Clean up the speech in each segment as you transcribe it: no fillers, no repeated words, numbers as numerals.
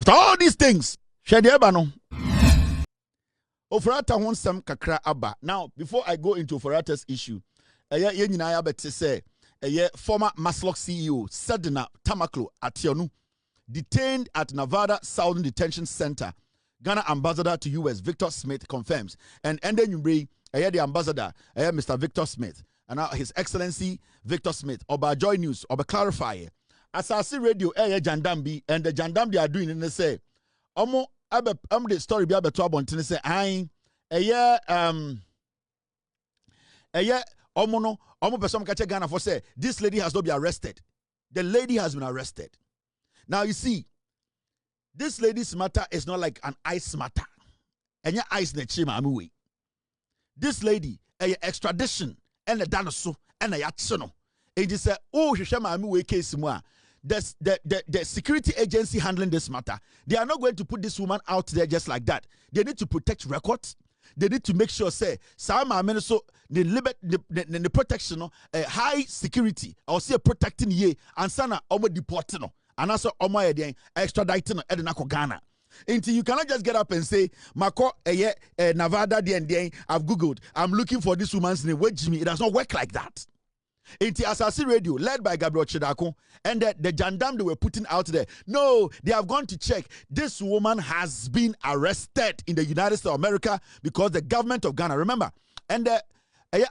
After all these things, Shediebano. Ofori-Atta wants some kakra abba. Now, before I go into Ofori-Atta's issue, former Maslock CEO Sedina Tamakloe Ationu detained at Nevada Southern Detention Center. Ghana ambassador to US Victor Smith confirms. And then you bring the ambassador, Mr. Victor Smith, and now His Excellency Victor Smith. Oba Joy News, Oba clarify. Asasi Radio, Jandambi, and the Jandambi are doing in the say. Omo the story be about trouble until say omo person catch Ghana for say this lady has not been arrested. The lady has been arrested. Now you see, this lady's matter is not like an ice matter. And your ice ne chima amuwe. This lady, extradition and a danoso and a yatsono. It is a shema amuwe case moi. The security agency handling this matter, they are not going to put this woman out there just like that. They need to protect records. They need to make sure, say, Sama so the protection, high security, or say protecting ye, and sana omo deporting, and also omo extraditing Edinako Ghana. Until you cannot just get up and say, Mako Nevada I've Googled, I'm looking for this woman's name. Wait, Jimmy, it does not work like that. Into Asasi Radio, led by Gabriel Chidako, and the Jandam they were putting out there. No, they have gone to check. This woman has been arrested in the United States of America because the government of Ghana, remember, and the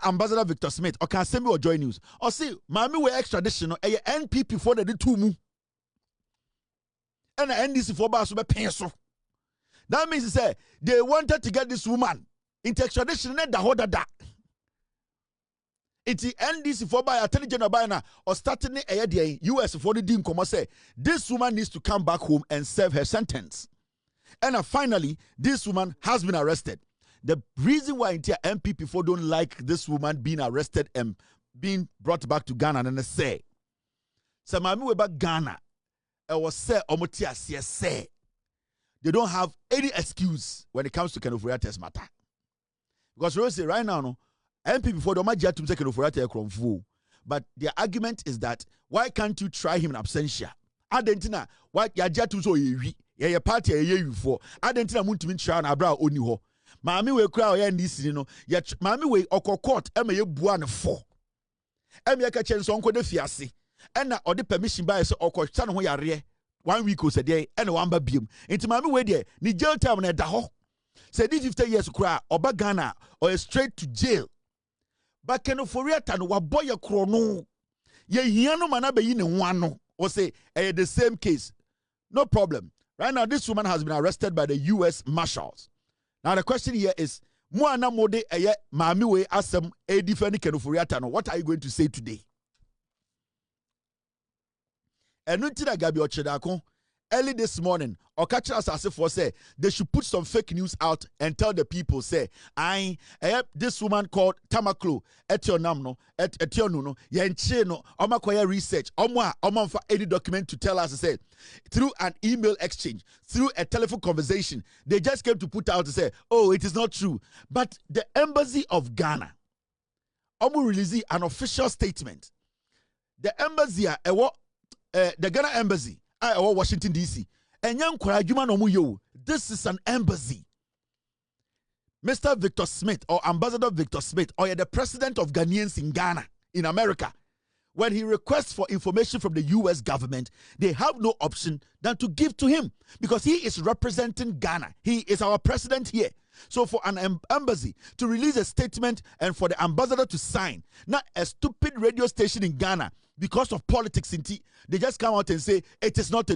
Ambassador Victor Smith, or can send me or Joy News, or see, Mami were extradition, NPP for the 2 mu, and the NDC for Basu pencil. That means they wanted to get this woman into extradition, and the whole that. It's the NDC for by Attorney General Bayana or starting the US for the Dean Como say this woman needs to come back home and serve her sentence. And finally, this woman has been arrested. The reason why NPP for don't like this woman being arrested and being brought back to Ghana and they say, Samami weba Ghana, I was say omotia say they don't have any excuse when it comes to Ofori-Atta's matter. Because we say right now, no. NPP for the Magia to take Ofori-Atta, but their argument is that why can't you try him in absentia? Adentina, why Yajatum so ye party a year for Adentina Muntimin Chan Abra Oniho. Mammy will cry NDC, yet Mammy way or court, Emma Buan 4. Emma Kachen's uncle de Fiasi, and or the permission by so or San Hoyare 1 week was a day and 1 babium. Into Mammy way there, ni jail time at the ho. Said 50 years cry or Bagana or straight to jail. But can Ofori-Atta no waboy a chrono? Ye hiano manabe yin wano or say the same case. No problem. Right now, this woman has been arrested by the US Marshals. Now the question here is, Muana mode mamiwe asem a different can Ofori-Atta no. What are you going to say today? And Nuntina Gabi Ochedako early this morning, Okacha Asasefo say they should put some fake news out and tell the people, say, this woman called Tamakloe, Etionamno, Etionuno, Yencheno, Omakoya research, Omanfa any document to tell us, say, through an email exchange, through a telephone conversation, they just came to put out to say, oh, it is not true. But the embassy of Ghana, Omu released an official statement. The embassy, the Ghana embassy, Washington DC. And young Kwadwo, this is an embassy. Mr. Victor Smith or Ambassador Victor Smith or the president of Ghanaians in Ghana, in America, when he requests for information from the US government, they have no option than to give to him because he is representing Ghana. He is our president here. So for an embassy to release a statement and for the ambassador to sign, not a stupid radio station in Ghana, because of politics they just come out and say it is not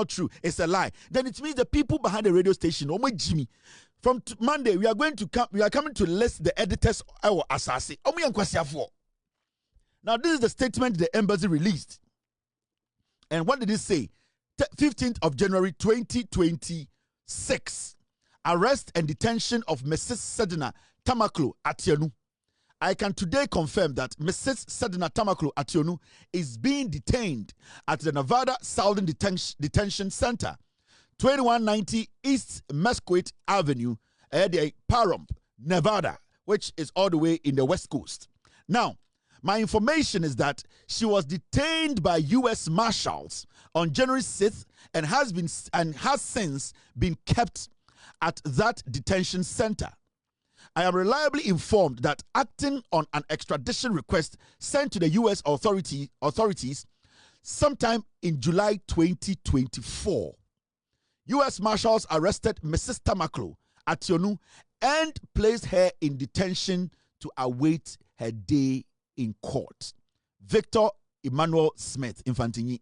true, it's a lie. Then it means the people behind the radio station, Jimmy, from Monday we are coming to list the editors our Asasi. Now this is the statement the embassy released. And what did it say? 15th of January 2026. Arrest and detention of Mrs. Sedina Tamakloe Ationu. I can today confirm that Mrs. Sedina Tamakloe Ationu is being detained at the Nevada Southern Detention Center, 2190 East Mesquite Avenue, Pahrump, Nevada, which is all the way in the West Coast. Now, My information is that she was detained by U.S. Marshals on January 6th and has since been kept at that detention center. I am reliably informed that acting on an extradition request sent to the U.S. authorities sometime in July 2024, U.S. Marshals arrested Mrs. Tamakloe at Yonu and placed her in detention to await her day in court. Victor Emmanuel Smith Infantini,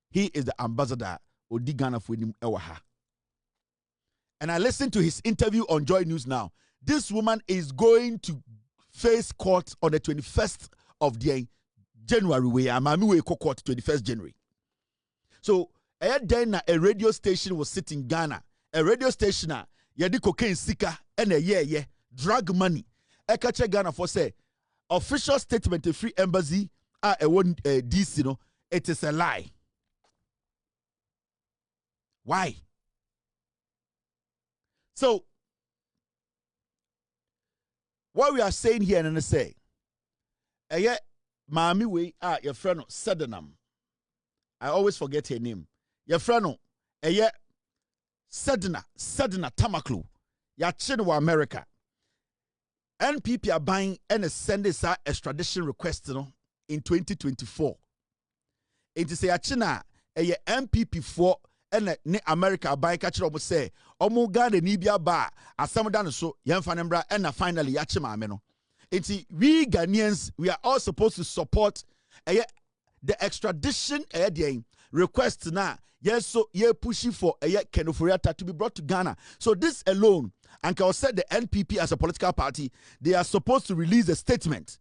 he is the ambassador of the Ghana for him Ewaha. And I listened to his interview on Joy News Now. This woman is going to face court on the 21st of the January. We are court 21st January. So then a radio station was sitting in Ghana. A radio station yadi cocaine sika and a drug money. Ekache Ghana for say official statement a free embassy DC no, it is a lie. Why? So what we are saying here and say, Mami we your friend Sedinam. I always forget her name. Your friend Sedina Tamakloe. Ya chinwa America. NPP are buying and sending sa extradition request in 2024. It is a China NPP for and ne America buying catch up say omo Ghana ni bia ba Asamoah so yemfa and finally yachima ameno. We Ghanaians, we are all supposed to support the extradition request now. Yes, so you're pushing for Ken Ofori-Atta to be brought to Ghana. So this alone, and I said the NPP as a political party, they are supposed to release a statement.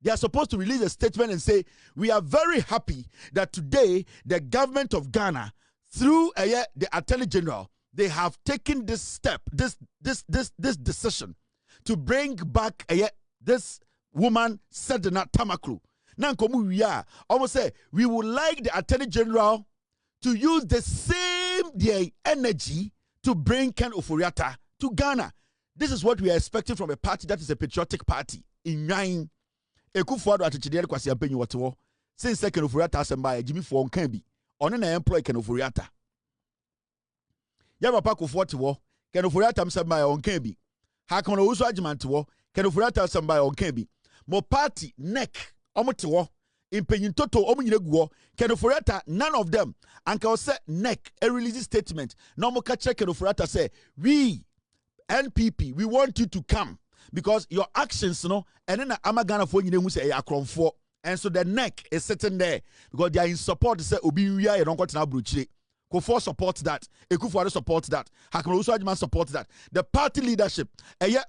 They are supposed to release a statement and say, we are very happy that today the government of Ghana, through the Attorney General, they have taken this step, this decision to bring back this woman, Sedina Tamakloe. Now, we almost say we would like the Attorney General to use the same energy to bring Ken Ofori-Atta to Ghana. This is what we are expecting from a party that is a patriotic party. In nine, Kwadwo atichidere kwasi ampenyi wotewo. Since Ken Ofori-Atta asemba Jimmy for on can be on an employ Ken Ofori-Atta. Ya papa Kwadwo wo Ken Ofori-Atta asemba on can be. Ha kono uso agiment wo Ken Ofori-Atta asemba on can be. Mo party neck omotewo impenyin toto omunyire guo Ken Ofori-Atta, none of them anka say neck a release statement no mo ka check Ken Ofori-Atta say we NPP we want you to come because your actions and then Amagana for you say akromfo, and so the neck is sitting there because they are in support say obi wia you don't got na bruchire Kofo supports that. Ekufuado supports that. Hakamaruso Ajman supports that. The party leadership,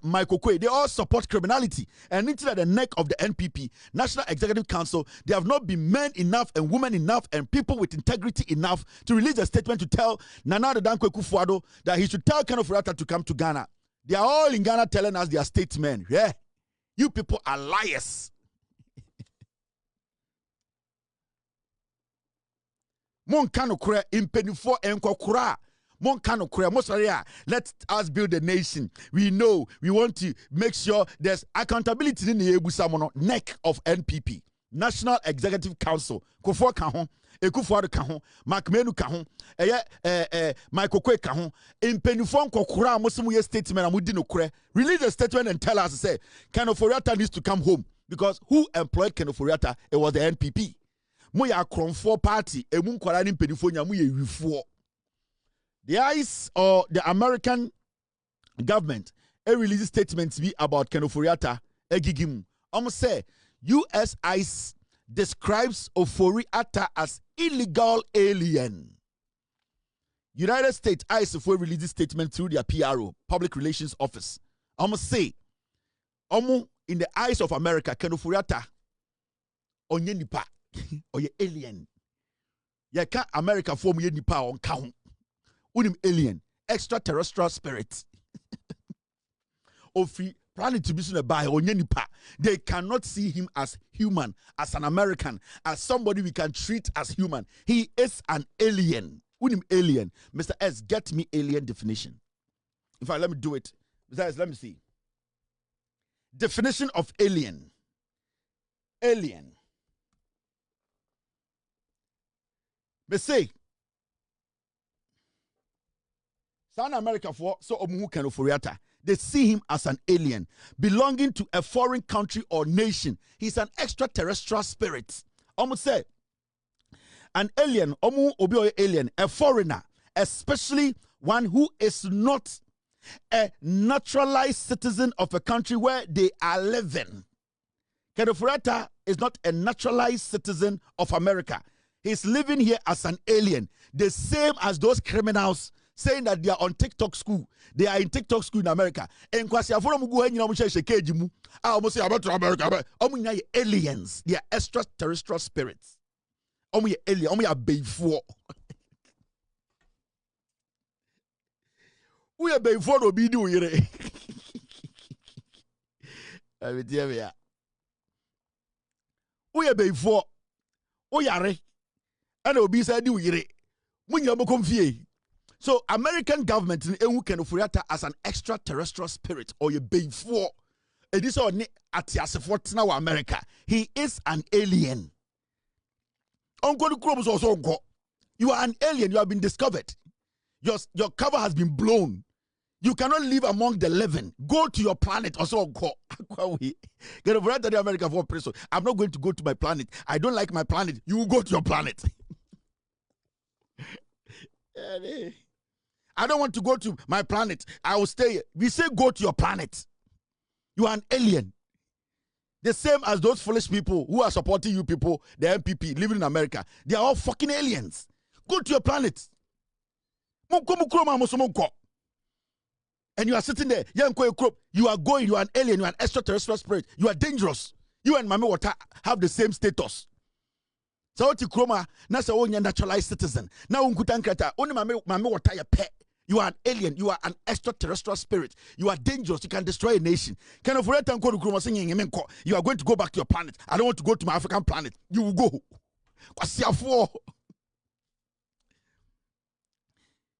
Michael Kwe, they all support criminality. And into the neck of the NPP, National Executive Council, they have not been men enough and women enough and people with integrity enough to release a statement to tell Nana Dankwe Kufuado that he should tell Ken Ofori-Atta to come to Ghana. They are all in Ghana telling us they are statesmen. Yeah. You people are liars. Mon kano kura impenifo enkokura. Mon kano kura mosaria. Let us build a nation. We know we want to make sure there's accountability in the Ebusamono neck of NPP. National Executive Council. Kofo kahon. Ekufuado kahon. Makmenu kahon. Michael Kwe kahon. Impenifo enkokura mosimu ye statement amudi no kure. Release a statement and tell us say Ken Ofori-Atta needs to come home because who employed Ken Ofori-Atta? It was the NPP. Moya Kronfo party, emun kwalani pedifonya muye wifuo. The ICE or the American government release statements be about Ken Ofori-Atta egigim. Say US ICE describes Ofori-Atta as illegal alien. United States ICE for release statement through their PRO, Public Relations Office. Say in the eyes of America, Ken Ofori-Atta onye nipa. Or ye alien. Ya ka America form ye nipa on count. Unim alien. Extraterrestrial spirit. Ofi planning to be soon by onye nipa. They cannot see him as human, as an American, as somebody we can treat as human. He is an alien. Unim alien. Mr. S, get me alien definition. In fact, let me do it. Besides, let me see. Definition of alien. Alien. Me say, South America for so Ofori-Atta. They see him as an alien belonging to a foreign country or nation. He's an extraterrestrial spirit. Almost say an alien, alien, a foreigner, especially one who is not a naturalized citizen of a country where they are living. Ofori-Atta is not a naturalized citizen of America. He's living here as an alien, the same as those criminals saying that they are on TikTok school. They are in TikTok school in America. And kwasi aforo mu go anyina mu hye keji mu. Almost say about America. Omu aliens. They are extraterrestrial spirits. Omu alien. Omu beifo. We are beifo no bi di oyere. Abi tie me ya. We are beifo. Oyare. And obi say di oyere. Munya mo konfie. So American government in Ofori-Atta as an extraterrestrial spirit or a beifo. It is on atiasefo now America. He is an alien. You are an alien. You have been discovered. Your cover has been blown. You cannot live among the living. Go to your planet. Also go. Get over to the America for prison. I'm not going to go to my planet. I don't like my planet. You will go to your planet. I don't want to go to my planet. I will stay here. We say go to your planet. You are an alien. The same as those foolish people who are supporting you people, the NPP, living in America. They are all fucking aliens. Go to your planet. And you are sitting there. You are going. You are an alien. You are an extraterrestrial spirit. You are dangerous. You and Mami Wata have the same status. So what you chroma, na se onye naturalized citizen. Na unkutankrata, only Mami Wata ya pet. You are an alien. You are an extraterrestrial spirit. You are dangerous. You can destroy a nation. You are going to go back to your planet. I don't want to go to my African planet. You will go.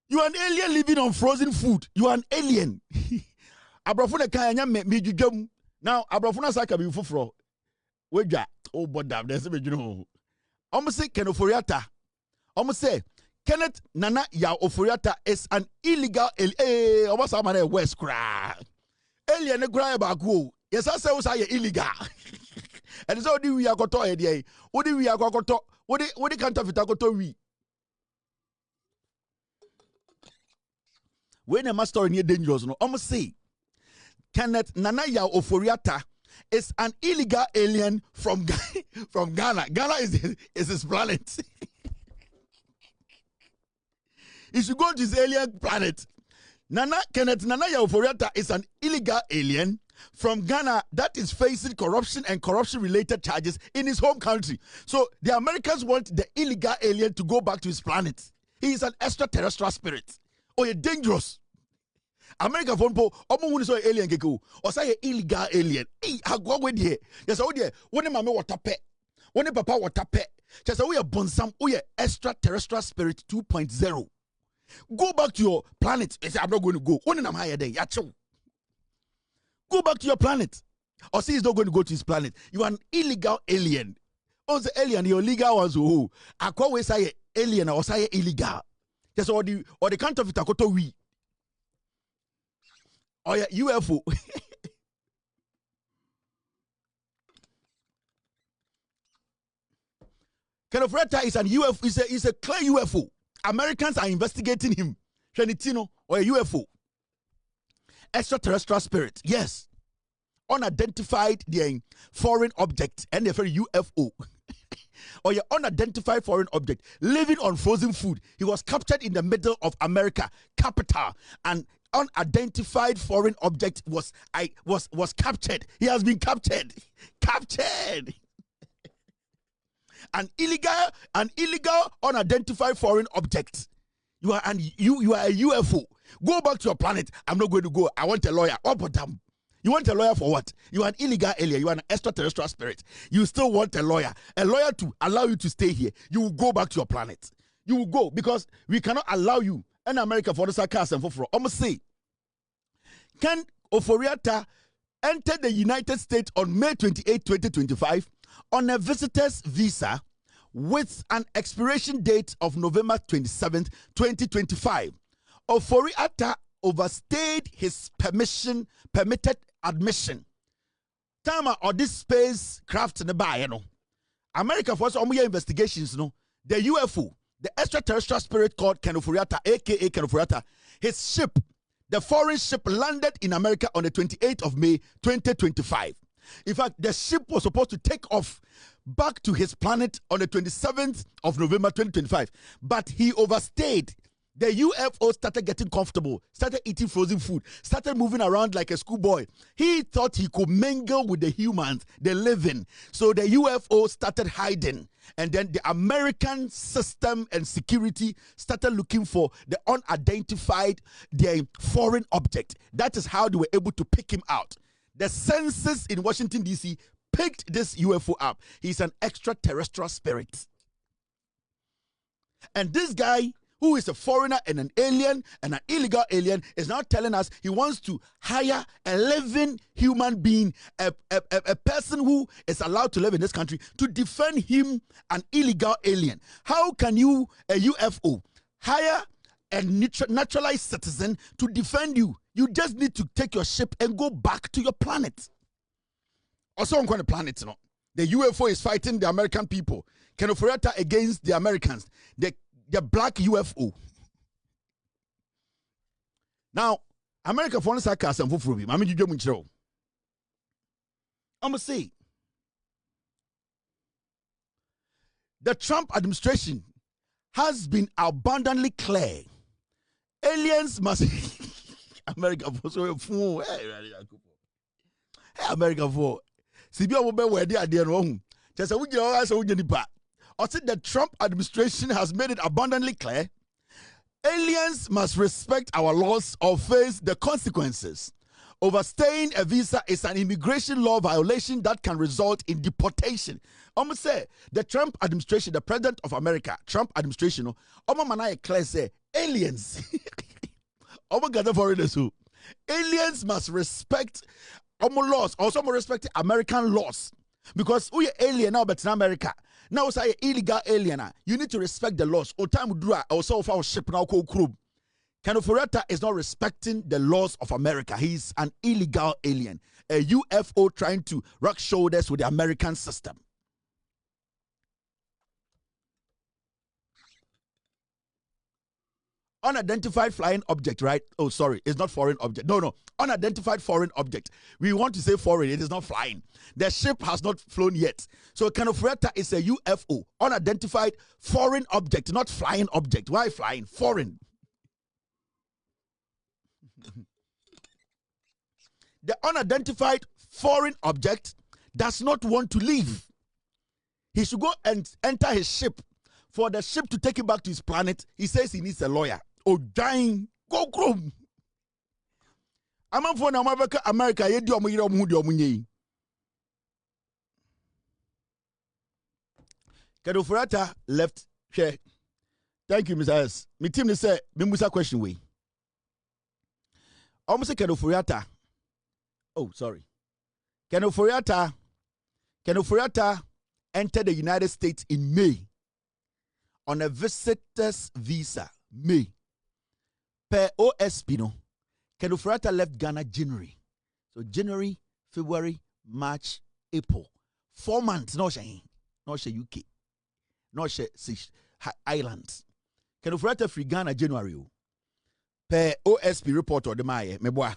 You are an alien living on frozen food. You are an alien. Now, Abrafuna Saka be fufro. Weja. Oh, but damn, there's a bit, you know. Almost say Ofori-Atta. Almost say Kenneth Nana ya Ofori-Atta is an illegal alien. Almost I'm a West cry. Alien cry about go. Yes, I say illegal. And so do we are got to idea. What do we are got to? What the counterfeit got to we? When a master near dangerous, no, almost say Kenneth Nana ya Ofori-Atta is an illegal alien from Ghana. Ghana is his planet. He should go to his alien planet. Kenneth Nana ya Ofori-Atta is an illegal alien from Ghana that is facing corruption and corruption-related charges in his home country. So the Americans want the illegal alien to go back to his planet. He is an extraterrestrial spirit. Oh, you're dangerous. America phone po omo hunu so alien keke o say illegal alien agwa we de yes o de woni mame water pe woni papa water pe just say we are bonsam we are extraterrestrial spirit 2.0. Go back to your planet. Say I'm not going to go. Woni nam higher there ya chew. Go back to your planet. Or say he's not going to go to his planet. You are an illegal alien. Oh, the alien, your legal ones who akwa we say alien or say illegal. Just or the counterfeit akoto we. Oh yeah, UFO. Ofori-Atta is an UFO. Is a clear UFO. Americans are investigating him. Shenitino or a UFO. Extraterrestrial spirit. Yes. Unidentified foreign object and a very UFO. Or your unidentified foreign object living on frozen food. He was captured in the middle of America capital, and unidentified foreign object was captured. He has been captured. An illegal unidentified foreign object. You are a UFO. Go back to your planet. I'm not going to go. I want a lawyer. Oh, but damn. You want a lawyer for what? You are an illegal alien. You are an extraterrestrial spirit. You still want a lawyer. A lawyer to allow you to stay here. You will go back to your planet. You will go because we cannot allow you in America for the sarcasm and for almost say, can Ofori-Atta entered the United States on May 28, 2025 on a visitor's visa with an expiration date of November 27, 2025. Ofori-Atta overstayed his permitted admission. Time or this spacecraft in the bay, America for some investigations, the UFO, the extraterrestrial spirit called Ofori-Atta, aka Ofori-Atta, his ship, the foreign ship, landed in America on the 28th of May 2025. In fact, the ship was supposed to take off back to his planet on the 27th of November 2025, but he overstayed. The UFO started getting comfortable, started eating frozen food, started moving around like a schoolboy. He thought he could mingle with the humans, the living. So the UFO started hiding. And then the American system and security started looking for the unidentified, the foreign object. That is how they were able to pick him out. The census in Washington, D.C. picked this UFO up. He's an extraterrestrial spirit. And this guy, who is a foreigner and an alien and an illegal alien, is now telling us he wants to hire a living human being, a person who is allowed to live in this country, to defend him, an illegal alien. How can you, a UFO, hire a naturalized citizen to defend you? You just need to take your ship and go back to your planet. Also on the planet, the UFO is fighting the American people. Ofori-Atta against the Americans. The black UFO. Now, America for us are some for me. I'm gonna say the Trump administration has been abundantly clear. Aliens must America for so fool. Hey, America for. Sibia will be where they are there wrong. Just a week or said the Trump administration has made it abundantly clear aliens must respect our laws or face the consequences. Overstaying a visa is an immigration law violation that can result in deportation. Almost say the Trump administration, the president of America, Trump administration, clear say aliens. Gather foreigners who aliens must respect laws, also respect American laws. Because we are alien now, but in America. Now, say illegal alien, you need to respect the laws. O time do also of our ship now called crew. Ofori-Atta is not respecting the laws of America. He's an illegal alien, a UFO trying to rub shoulders with the American system. Unidentified flying object, right? Oh, sorry, it's not foreign object. No, unidentified foreign object. We want to say foreign, it is not flying. The ship has not flown yet. So Ofori-Atta is a UFO, unidentified foreign object, not flying object. Why flying? Foreign. The unidentified foreign object does not want to leave. He should go and enter his ship. For the ship to take him back to his planet, he says he needs a lawyer. Oh, dying, go chrome. I'm for America, ye do omo omunye. Ofori-Atta left here. Thank you, Mr. S. My team say, me musa question way. Almost say Ofori-Atta. Oh, sorry. Ofori-Atta entered the United States in May on a visitor's visa. May. Per OSP, no. Ofori-Atta left Ghana January. So January, February, March, April. 4 months. No shame. No shame UK. No shame islands. Ofori-Atta free Ghana January. Per OSP report or the Maya. Meboa.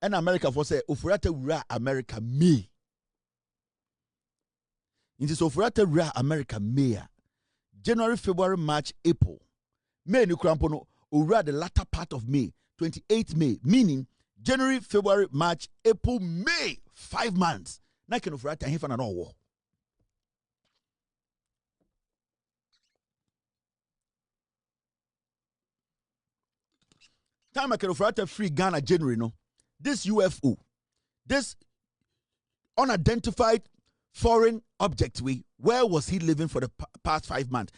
And America for say Ofori-Atta ra America May. It is Ofori-Atta ra America May. January, February, March, April. May ni krampono ura the latter part of May, 28th May, meaning January, February, March, April, May, 5 months. Na Ofori-Atta he fana no wo. Time Ofori-Atta free Ghana January no. This UFO, this unidentified foreign object, where was he living for the past 5 months?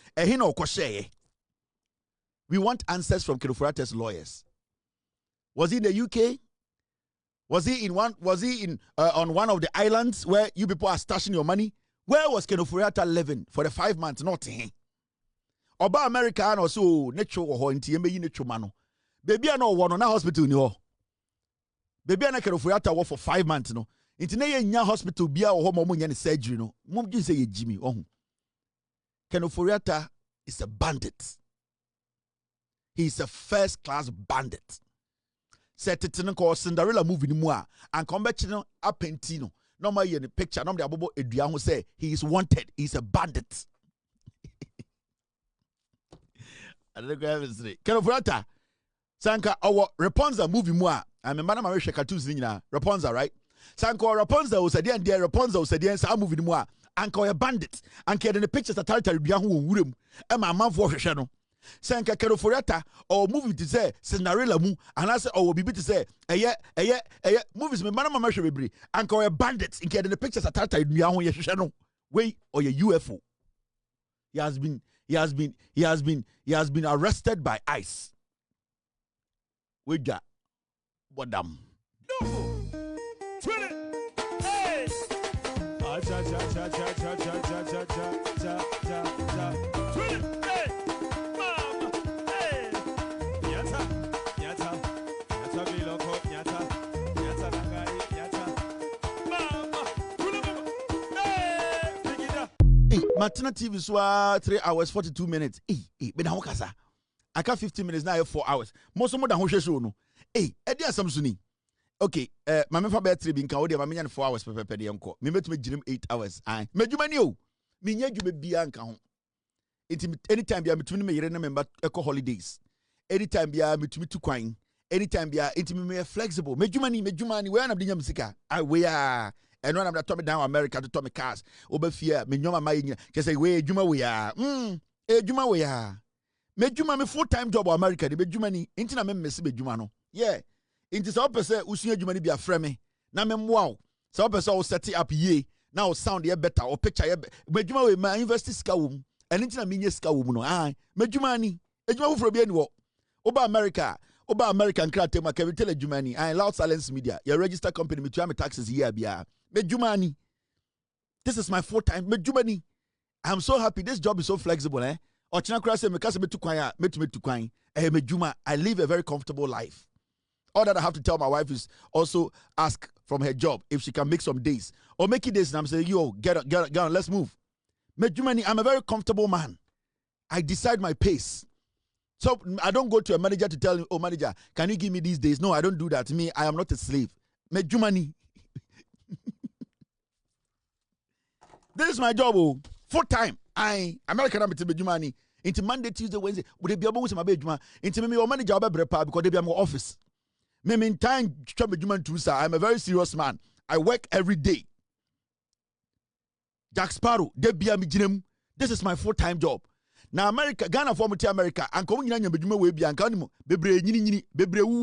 We want answers from Ofori-Atta's lawyers. Was he in the UK? Was he in on one of the islands where you people are stashing your money? Where was Ofori-Atta living for the 5 months? Not him. Oba America and also natural or inti embe natural mano. Baby I know one on a hospital ni ho. Baby na Ofori-Atta work for 5 months no. Inti na ye nya hospital bia or mo nya ni surgery no. Mum gi say ye Jimmy oh. Ofori-Atta is a bandit. He is a first class bandit. Set it in a Cinderella movie ni mua and come back to apentino. No my in the picture, no the abobo eduan who say he is wanted, he's a bandit. I don't know if it's Ofori-Atta. Sanka our Rapunzel movie moi. I'm a man of Marisha cartoons in Rapunzel, right? Sanka Rapunzel was a dear Rapunzel was a dear sa movie moi. Anka a bandit. Anka in the pictures that tell you who would and my mouth for channel. Sanka Ofori-Atta or movie to say Cinderella mu and I say or be to say movies me man of Marisha baby. Anka a bandit in the pictures that tell you channel. Way or your UFO. He has been arrested by ICE. We got what damn. Martina TV so 3 hours 42 minutes. Be na hokasa. Aka 15 minutes now 4 hours. Most more than ho show no. Edi asam suni. Okay, my memfa battery bi nka wo de ma menya 4 hours pepepe de enko. Me metumi girim 8 hours. Medjuma ni o. Me nya djuma bia nka ho. Anytime bia metumi me yere na member eco holidays. Anytime bia metumi tu kwan. Anytime bia intimi me flexible. Medjuma ni where na de nya musika. We are and when I'm not down America to Tommy cars, over fear, me nyoma my can say, we juma we are. Juma we are. Me juma me full-time job America, the Bejumani, intina me messy Bejumano. Yeah. Into some person who see Jumani be a frame. Na me wow. Some person will set it up ye. Now sound ye better or picture ye. Bejuma we my university skawum. And intina me skawum no. Mejumani. Ejuma for bien wo. Oba America. Oba American crate ma Kevin tell Jumani. Loud silence media. Your register company me to me taxes here bia. Mejumani. This is my full-time Mejumani. I'm so happy. This job is so flexible, eh? Mejuma. I live a very comfortable life. All that I have to tell my wife is also ask from her job if she can make some days. Or make it days and I'm saying, yo, get on, let's move. Mejumani, I'm a very comfortable man. I decide my pace. So I don't go to a manager to tell him, oh manager, can you give me these days? No, I don't do that. Me, I am not a slave. Mejumani. This is my job, full time. American Mejumani. Into Monday, Tuesday, Wednesday. Would they be able to my bedroom? Into me, or manager because they be more office. Me mean time I'm a very serious man. I work every day. Jack Sparrow, they be a mijinem. This is my full-time job. Now America, Ghana for America, and coming in Bejuma way be and canimo, bebre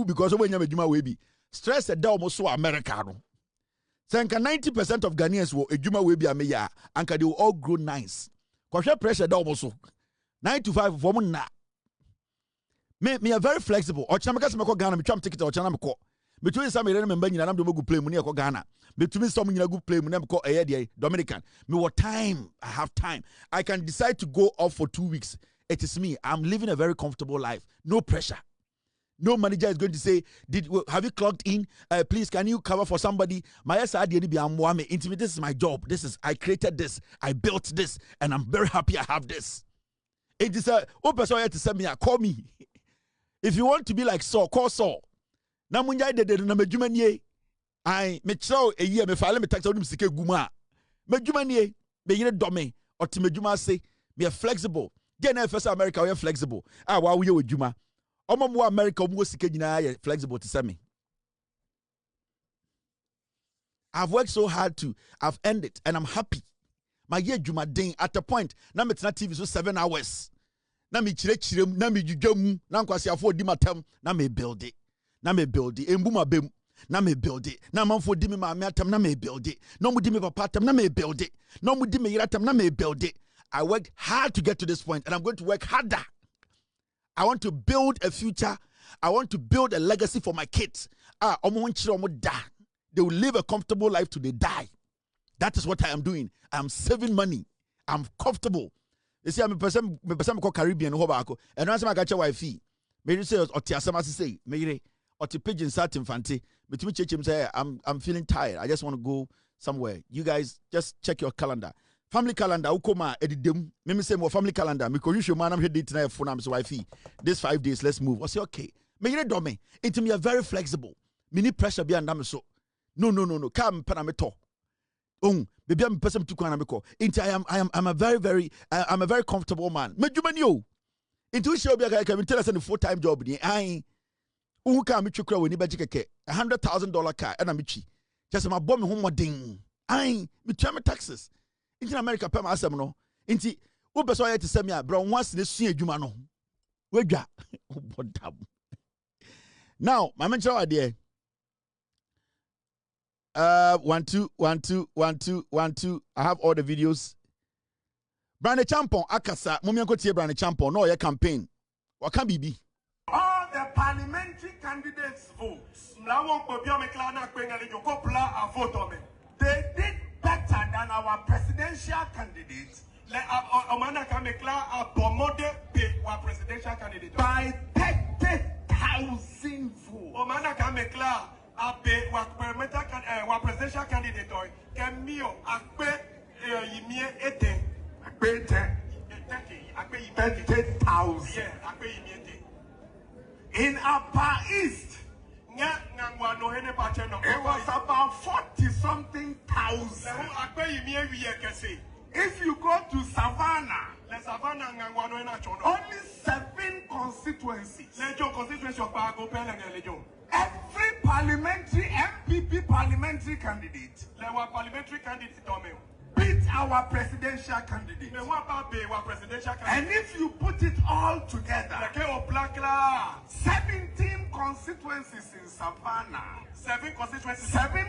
because when Bejuma way be. Stress a down so Americano. 90% of Ghanaians will Ejuma will be a mayor, and they will all grow nice. Because pressure also 9 to 5 woman na. Me are very flexible. Or Chamaka me Ghana, me tram ticket or Chana me between some remember you and go play money ko Ghana. Between some you go play money ko Dominican. Me what time? I have time. I can decide to go off for 2 weeks. It is me. I'm living a very comfortable life. No pressure. No manager is going to say, have you clocked in? Please, can you cover for somebody? This is my job. I created this. I built this. And I'm very happy I have this. It is a person to send me, call me. If you want to be like Saul, call Saul. Now, when I did the Mejumanie, I met so a year, me file me tax on him, Sike Guma. Mejumanie, be ye domain, or to Mejuma say, be flexible. Then, first America, we are flexible. While we are with Juma. Omo America mo sika nyina flexible to Sami. I've worked so hard to I've earned it and I'm happy. My year Juma ding at a point na me tena TV so 7 hours. Na me chirechirem na me dwudwam na nkwase afọ di matam na me build it. Embuma bem na me build it. Na manfo di me ma me atam na me build it. No mu di me papa atam na me build it. No mu di me yira atam na me build it. I worked hard to get to this point and I'm going to work harder. I want to build a future I want to build a legacy for my kids. They will live a comfortable life till they die. That is what I am doing. I am saving money. I'm comfortable. You see, I'm a person called Caribbean, and once I got your wife, maybe say, or Tiasama say, maybe, or to pigeon sat in Fanti, but me say, I'm feeling tired. I just want to go somewhere. You guys just check your calendar. Family calendar, ukoma edidem. Me say more family calendar. Me call you man, I'm here tonight phone. I'm so wifey. This 5 days, let's move. I say okay. Me you do me. It me are very flexible. Me need pressure be and so. No. Come panameto. Baby, I'm person to kwanameko. I'm a very comfortable man. Me juma niyo. Into show be I can tell us in the full-time job ni. I come me chukra we ni baji keke. $100,000 car and amichi. Just my bomb home ding. I me try my taxes. In America, pay my no. Inti, who so to send me a brown once the senior Jumano. Wega. Now, my mentor idea. 1 2 1 2 1 2 1 2. I have all the videos. Brand Champon, Akasa, Mumianko Tia Brand Champon, no, your campaign. What can be? All the parliamentary candidates' votes. They did better than our presidential candidates. By 30,000 votes. Presidential candidate in Upper East, it was about 40-something thousand. If you go to Savannah, only 7 constituencies. Every parliamentary NPP parliamentary candidate beat our presidential candidate. And if you put it all together, 17 constituencies in Savannah. 7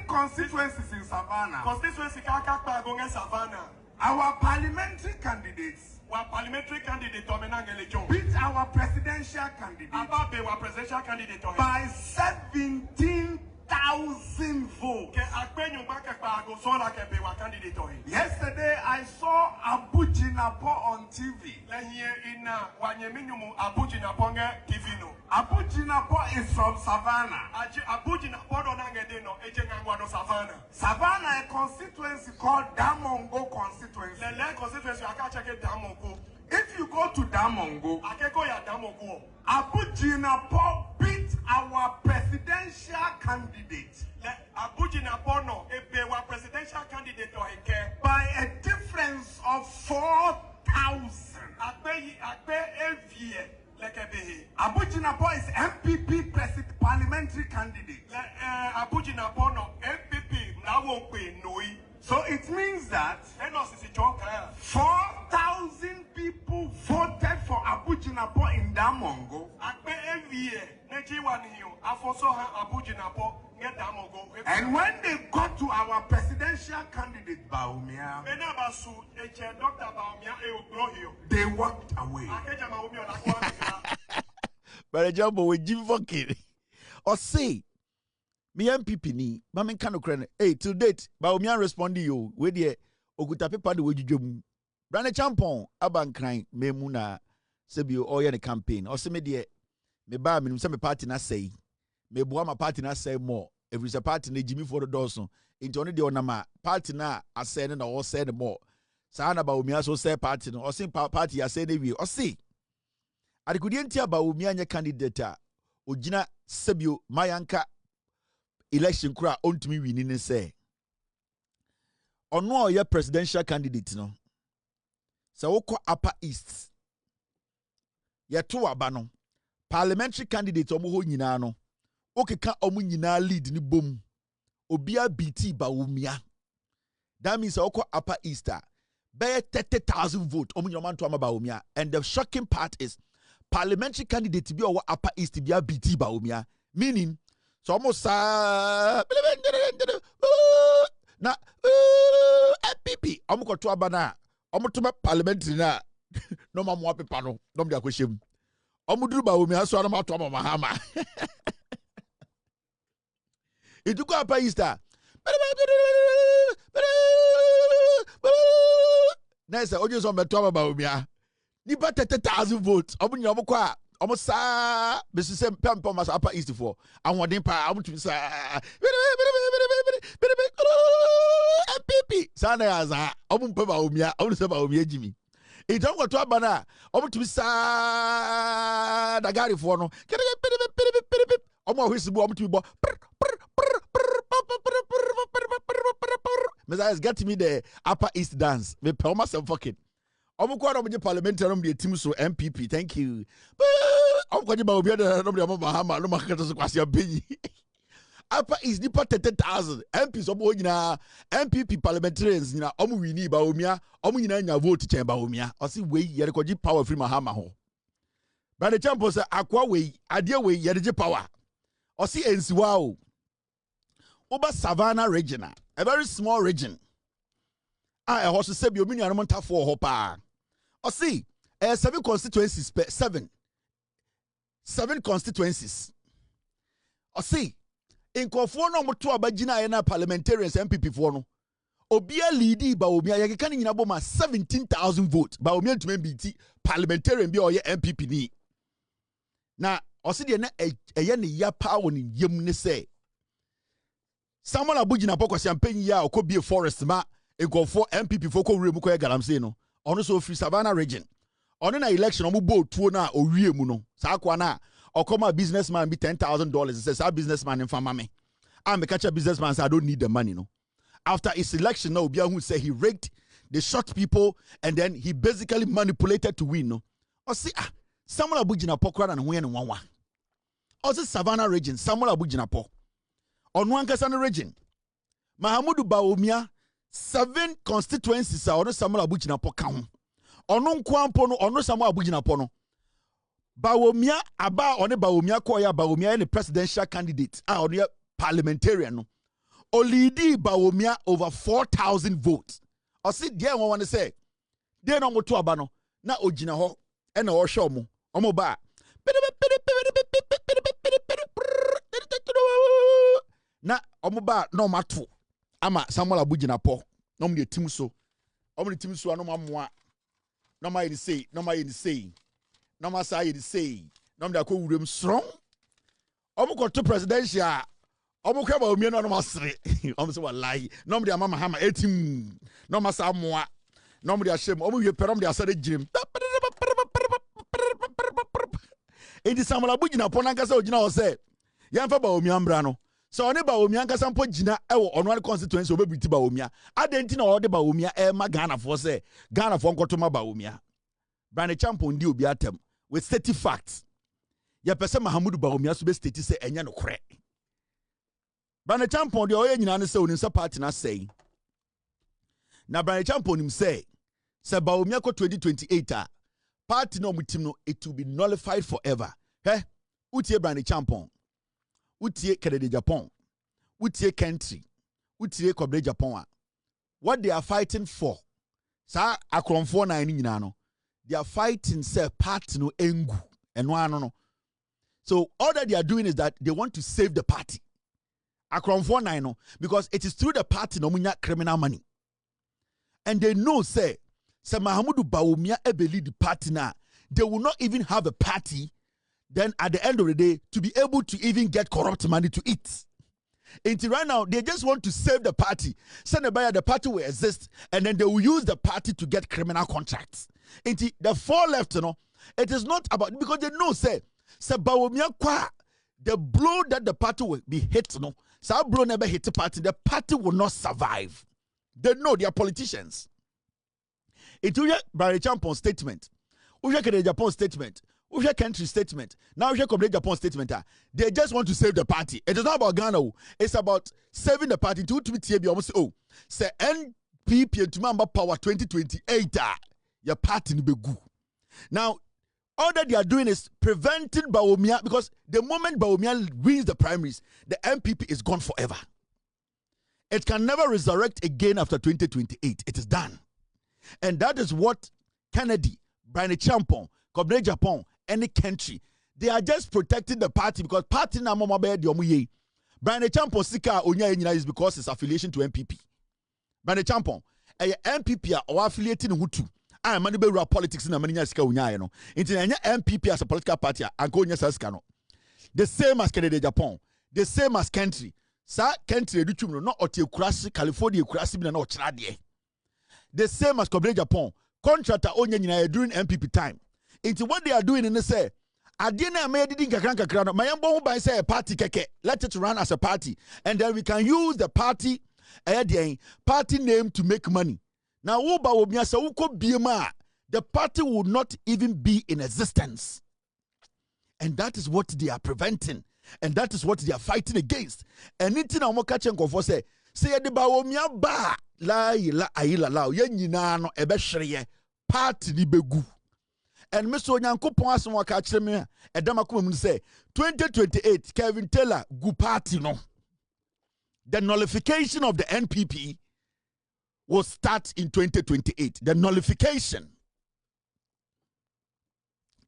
constituencies in Savannah. Our parliamentary candidates beat our presidential candidate by 17,000 votes. Yesterday I saw Abujinapo on TV. Abujinapo is from Savannah. Savannah, a constituency called Damongo constituency. If you go to Damongo, Abujinapo beat our presidential candidate by a difference of 4,000. Abujinapo is MPP parliamentary candidate. So it means that 4,000 people voted for Abujinapo in Damongo. And when they got to our presidential candidate Bawumia, they walked away. But a job with Jim Funky or say, me MPP ni, Mamen Kano Kren, hey, to date, Bawumia responding you, with the Okuta paper the way you Brand Champon, Aban crying, Memuna, Sebio, or any campaign, or some media, me ba me some party na say, me boa my party na say more. If it's a party na Jimmy for the Dawson, into only the onama party na I said and all said more. Sana Bawumia so say party or same party I said we or see. I couldn't tell Bawumia your candidate, Ojina Sebio, Mayanka election kura on to me winning say. Or no, your presidential candidate no. So oko Upper East. Ya to abano. Parliamentary candidate omo ho nyina no. Okeka omo nyina lead ni bom. Obia BT Bawumia. That means oko Upper East. Be 30,000 vote omo nyoman to Bawumia. And the shocking part is parliamentary candidate be owo Upper East be BT Bawumia. Meaning so almost na MPP omo to abana omo to parliamentary na no mamo apepa no no dia kweshem Omuduru Bawumia so anama to Mahama. It took up Easter. Nice, audience on the top Bawumia. Nipa 30,000 votes. Omunya omukwa. Omusa besise pempo mas upper east for. Anwodin pa amutu sa. NPP. Sana yaza. Omumpa Bawumia. Omuse Bawumia Jimmy. It don't go to Abana. Omutu sa dagari for no. Omo hisibu omutu bo. Messiah get me the upper east dance. Me pay myself fucking. I'm going to parliamentary the team so NPP. Thank you. I'm going to be Upper East Nipa 30,000 MPs NPP parliamentarians na omu wini Bawumia omu nyina nya vote chen Bawumia osi we yere koji power free Mahama ho. But the champion say akwa we ade we yere power. Osi ensiwa o. Oba Savannah region, a very small region. I also said you mean you are for hopa. Or see, 7 constituencies, 7 constituencies. Or see, in Conforno Mutua Bajina and parliamentarians MPP for no. Obia Lidi Bawumia, you can in Aboma 17,000 votes. Bawumia to MBT parliamentarian be or MPP ni. Now, or see the ya power in Yemne say. Someone abujina poko champagne ya okobi forest ma e go for MPP foko wure mu ko galamse no ono so free Savannah region ono na election omo bo tuo na owie mu no sa kwa na okoma businessman be $10,000 says our businessman in famame am catch a businessman say I don't need the money no after his election now Obia who say he rigged, they shot people and then he basically manipulated to win no or see someone abujina poko na ho ye ne nwanwa or Savannah region someone abujina poko on one Kasana region, Mahamudu Bawumia, 7 constituencies are on Samuel Abuchina Pokam. On Kwampono, on Samuel Abuchina Pono. Bawumia, Aba on a Bawumia Koya, Bawumia, and the presidential candidate, on the parliamentarian. Olidi Bawumia over 4,000 votes. Or see, dear one want to say, dear no to Abano, na Ojina ho, and or show mo, Omoba. Na omoba no matu ama Samuel abujina po no me team so omo team so no mamoa no ma yin say no ma say no me akọ wurem strong omo ko to presidential omo kwa Bawumia no masere omo so wallahi no me ama Mahama etim no ma Asamoah no me ashem omo wie pero me asare jirim edi Samuel abujina po na nkasa ogina o say yamfa Bawumia mbra no so one Bawumia nkasa mpo gina ewo ono constituency obebiti Bawumia adenti na ode Bawumia ma Ghana for say Ghana for nkoto ma Bawumia brand champion di obi atem with 30 facts ya pese Mahamudu Bawumia so be state say enya no kore brand champion di oye nyina ne say oni party na say na brand champion him say Bawumia ko 2028 party no mutim no it will be nullified forever utie brand champion utie Kennedy Japan, utie country, utie Kobre Japan. What they are fighting for, sa akromfo na ni nyina no. They are fighting say party no engu eno no. So all that they are doing is that they want to save the party. Akromfo na no because it is through the party no munya criminal money. And they know say Mahamudu Bawumia ebe lead the party na, they will not even have a party. Then at the end of the day, to be able to even get corrupt money to eat. Until right now, they just want to save the party. Send the party will exist, and then they will use the party to get criminal contracts. Until the 4 left, it is not about, because they know, say Bawumia kwa, the blow that the party will be hit, so blow never hit the party will not survive. They know they are politicians. It will by the champion statement. We the Japan statement. We country statement. Now we complete Japan statement. They just want to save the party. It is not about Ghana. It's about saving the party. To be almost say NPP to member power 2028. Your party will be good. Now all that they are doing is preventing Bawumia, because the moment Bawumia wins the primaries, the NPP is gone forever. It can never resurrect again after 2028. It is done. And that is what Kennedy, Brian Champon, Kobre Japan, any country. They are just protecting the party because party na mama be di omuye. Brian Champon sika onya is because his affiliation to NPP. Brian Champon, NPP or affiliating Hutu. I am be politics in Amania sika onya no. Into NPP as a political party and go nya saska no. The same as Canada, Japan, the same as country. Sa country do chum no otekurasi California kurasi bi na ochradie. The same as Kobre Japan. Contractor onya nyina during NPP time. Into what they are doing in the say Adina made it in Kakran. My young by say a party keke. Let it run as a party. And then we can use the party name to make money. Now Bawumia sa uko biema, the party would not even be in existence. And that is what they are preventing. And that is what they are fighting against. And it's in our Mokachenko for say the Bawumia ba la ayila la ye nyina no ebe hwere party ni begu. And Mr. Nyankopon asomwa ka kire me edama kuma mu say 2028 Kevin Taylor gu party no. The nullification of the NPP will start in 2028. The nullification.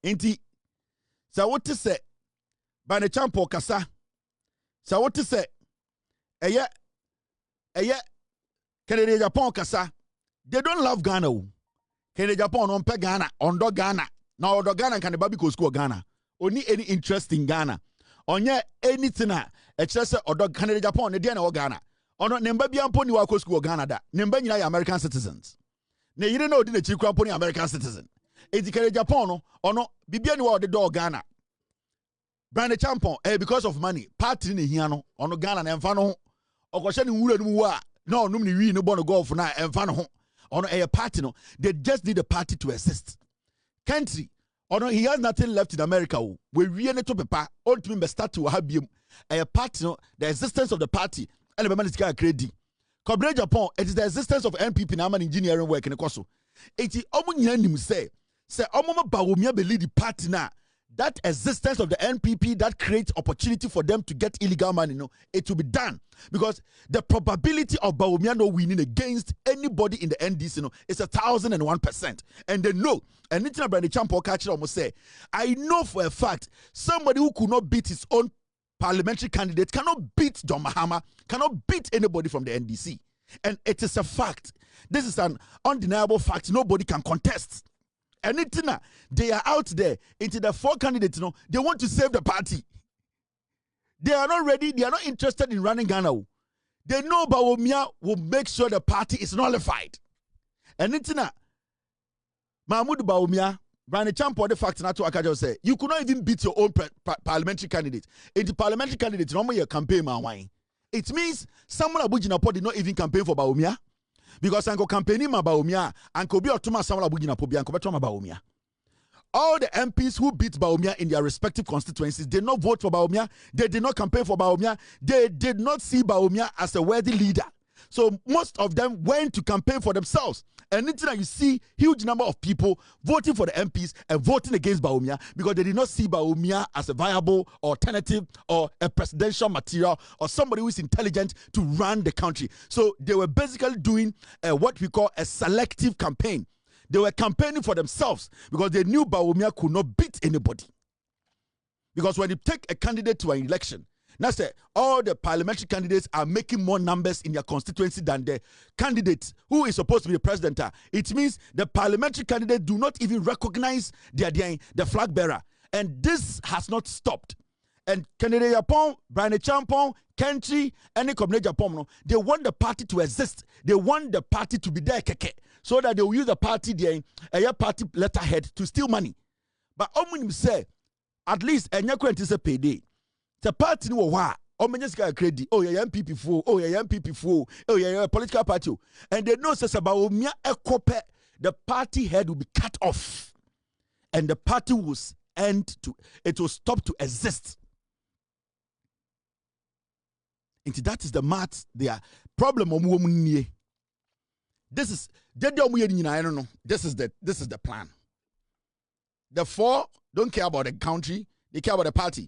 Inti so what to say by the champo kasa. So what to say eye Canada Japan kasa. They don't love Ghana. Canada Japan on pe Ghana, on do Ghana. Now do Ghana can the baby go school Ghana. Only any interest in Ghana. Onye anything a say odo Canada Japan ne dey na Ghana. Ono nemba bia mpo ni wa ko school Ghana da. Nemba nyina ya American citizens. Ne yire na odi na chikwa mpo ni American citizen. Edi Canada Japan no ono bibia ni wa odi do Ghana. Brand Champon because of money. Party ni hia no ono Ghana na emfa no. Okoshe ni wura no wa na onum ni wi no bo no golf na emfa no ho. Ono a party no. They just need a party to exist. Country ono he has nothing left in America. We really to pepa ultimately start to have a party no, the existence of the party and the man is credit. Kobre Japan, it is the existence of NPP na man engineering work in the course. It is omunya say omoma Bawumia be lead the party na. That existence of the NPP that creates opportunity for them to get illegal money, it will be done. Because the probability of Bawumia no winning against anybody in the NDC is 1,001%. And they know. And it's not Brandon Champo catcher almost say, I know for a fact somebody who could not beat his own parliamentary candidate cannot beat John Mahama, cannot beat anybody from the NDC. And it is a fact. This is an undeniable fact. Nobody can contest. Anything they are out there into the 4 candidates, they want to save the party. They are not ready, they are not interested in running Ghana. They know Bawumia will make sure the party is nullified. Anything Mahmoud Bawumia, Brian Champo, the fact not to Akajo say, you could not even beat your own parliamentary candidate. Into parliamentary candidate, normally your campaign man wine. It means someone Abujinapo did not even campaign for Bawumia. Because Anko campaigning ma Bawumia, Anko bi otuma Samuel Abujinapo bi Anko betoma Bawumia. All the MPs who beat Bawumia in their respective constituencies did not vote for Bawumia. They did not campaign for Bawumia. They did not see Bawumia as a worthy leader. So most of them went to campaign for themselves. And you see huge number of people voting for the MPs and voting against Bawumia because they did not see Bawumia as a viable alternative or a presidential material or somebody who is intelligent to run the country. So they were basically doing what we call a selective campaign. They were campaigning for themselves because they knew Bawumia could not beat anybody. Because when you take a candidate to an election, now say all the parliamentary candidates are making more numbers in their constituency than the candidate who is supposed to be the president. It means the parliamentary candidates do not even recognize the flag bearer. And this has not stopped. And Canada Japan, Brian Champon, country, any community Japan, they want the party to exist. They want the party to be there, so that they will use the party there, a party letterhead to steal money. But Omunim say, at least a nyakwe is a payday. The party no wa o menyeska credit oh yeah NPP fo oh yeah NPP fo oh yeah political party and they know say Bawumia ekope the party head will be cut off and the party will it will stop to exist. And that is the math their problem. This is this is the plan. The 4 don't care about the country, they care about the party.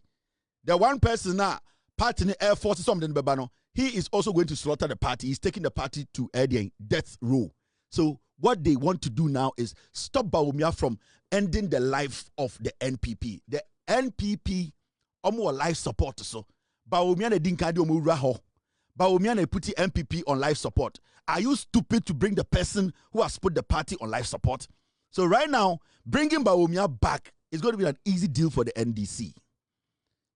The one person now, party in the Air Force, something Babano, he is also going to slaughter the party. He's taking the party to a death row. So what they want to do now is stop Bawumia from ending the life of the NPP. The NPP, omo life support so. Bawumia ne dinkadi omo raho. Bawumia ne put NPP on life support. Are you stupid to bring the person who has put the party on life support? So right now, bringing Bawumia back is going to be an easy deal for the NDC.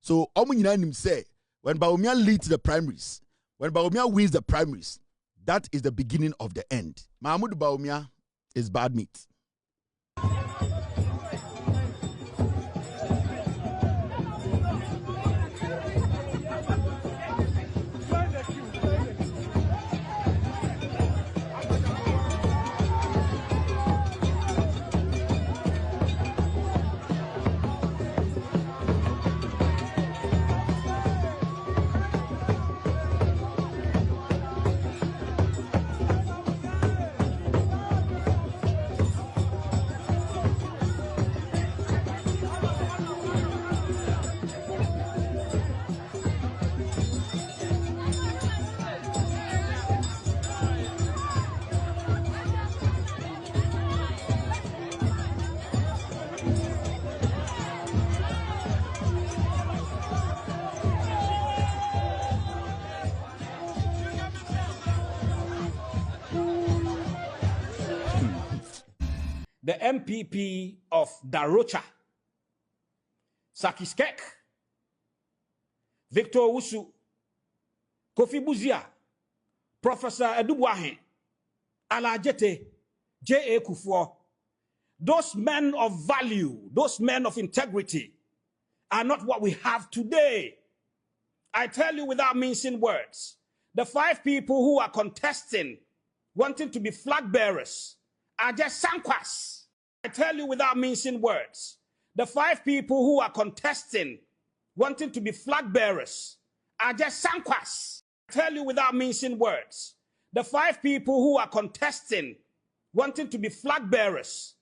So omo nyina say when Bawumia leads the primaries, when Bawumia wins the primaries, that is the beginning of the end. Mahmoud Bawumia is bad meat. The MPP of Darocha, Sakiskek, Victor Wusu, Kofi Buzia, Professor Edubuahe, Alajete, J.A. Kufuor, those men of value, those men of integrity are not what we have today. I tell you without mincing words, the 5 people who are contesting, wanting to be flag bearers, are just sankwas. I tell you without mincing words, the 5 people who are contesting, wanting to be flag bearers, are just sankwas. I tell you without mincing words, the 5 people who are contesting, wanting to be flag bearers,